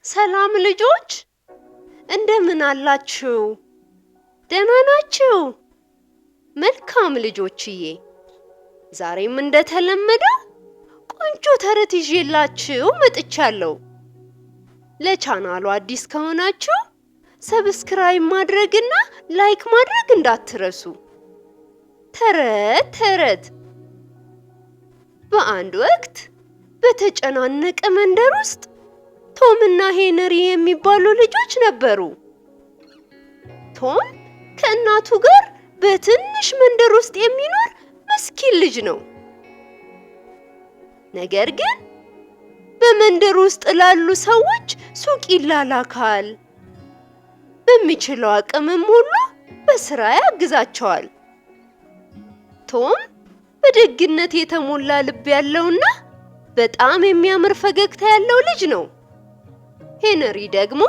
ሰላም ልጆች እንደምን አላችሁ? ደህና ናችሁ? መልካም ልጆችዬ፣ ዛሬም እንደተለመደው ቆንጆ ተረት ይዤላችሁ መጥቻለሁ። ለቻናሉ አዲስ ከሆናችሁ ሰብስክራይብ ማድረግና ላይክ ማድረግ እንዳትረሱ። ተረት በአንድ ወቅት በተጨናነቀ መንደር ውስጥ ቶም እና ሄነሪ የሚባሉ ልጆች ነበሩ። ቶም ከእናቱ ጋር በትንሽ መንደር ውስጥ የሚኖር ምስኪን ልጅ ነው። ነገር ግን በመንደር ውስጥ ላሉ ሰዎች ሱቅ ይላላካል። በሚችለው አቅምም ሁሉ በስራ ያግዛቸዋል። ቶም በደግነት የተሞላ ልብ ያለውና በጣም የሚያምር ፈገግታ ያለው ልጅ ነው። ሄነሪ ደግሞ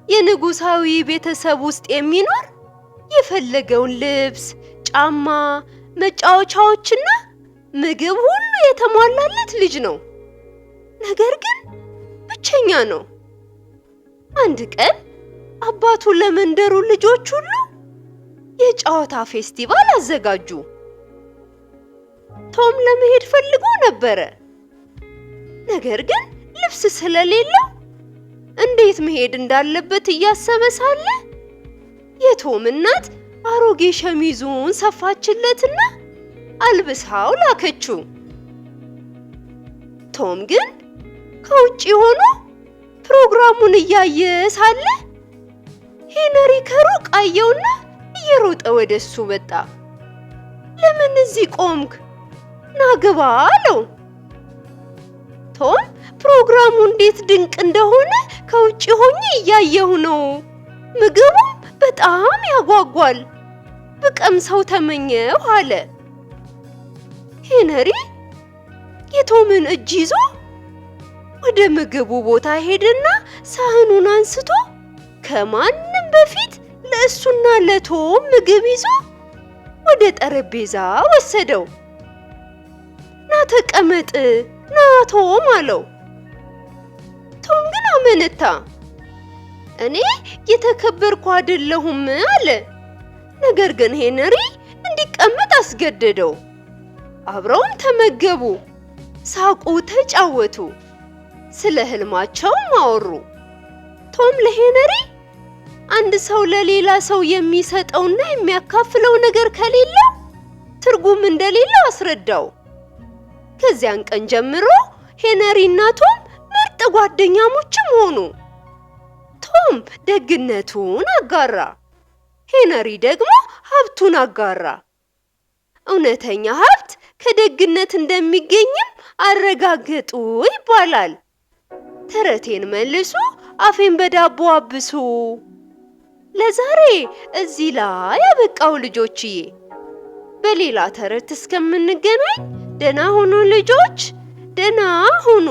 የንጉሳዊ ቤተሰብ ውስጥ የሚኖር የፈለገውን ልብስ፣ ጫማ፣ መጫወቻዎችና ምግብ ሁሉ የተሟላለት ልጅ ነው። ነገር ግን ብቸኛ ነው። አንድ ቀን አባቱ ለመንደሩ ልጆች ሁሉ የጨዋታ ፌስቲቫል አዘጋጁ። ቶም ለመሄድ ፈልጎ ነበረ። ነገር ግን ልብስ ስለሌለው እንዴት መሄድ እንዳለበት እያሰበ ሳለ የቶም እናት አሮጌ ሸሚዙን ሰፋችለትና አልብሳው ላከችው። ቶም ግን ከውጪ ሆኖ ፕሮግራሙን እያየ ሳለ ሄነሪ ከሩቅ አየውና እየሮጠ ወደሱ መጣ። ለምን እዚህ ቆምክ? ና ግባ አለው። ቶም ፕሮግራሙ እንዴት ድንቅ እንደሆነ ከውጪ ሆኜ እያየሁ ነው። ምግቡም በጣም ያጓጓል። ብቀምሰው ተመኘሁ አለ። ሄነሪ የቶምን እጅ ይዞ ወደ ምግቡ ቦታ ሄደና ሳህኑን አንስቶ ከማንም በፊት ለእሱና ለቶም ምግብ ይዞ ወደ ጠረጴዛ ወሰደው። ና ተቀመጥ፣ ና ቶም አለው። ቶም ግን አመነታ። እኔ የተከበርኩ አይደለሁም አለ። ነገር ግን ሄነሪ እንዲቀመጥ አስገደደው። አብረውም ተመገቡ፣ ሳቁ፣ ተጫወቱ፣ ስለ ህልማቸውም አወሩ። ቶም ለሄነሪ አንድ ሰው ለሌላ ሰው የሚሰጠውና የሚያካፍለው ነገር ከሌለው ትርጉም እንደሌለው አስረዳው። ከዚያን ቀን ጀምሮ ሄነሪ እና ቶም ምርጥ ጓደኛሞችም ሆኑ። ቶም ደግነቱን አጋራ፣ ሄነሪ ደግሞ ሀብቱን አጋራ። እውነተኛ ሀብት ከደግነት እንደሚገኝም አረጋገጡ ይባላል። ተረቴን መልሱ፣ አፌን በዳቦ አብሱ። ለዛሬ እዚህ ላይ ያበቃው ልጆችዬ። በሌላ ተረት እስከምንገናኝ ደህና ሁኑ ልጆች፣ ደህና ሁኑ።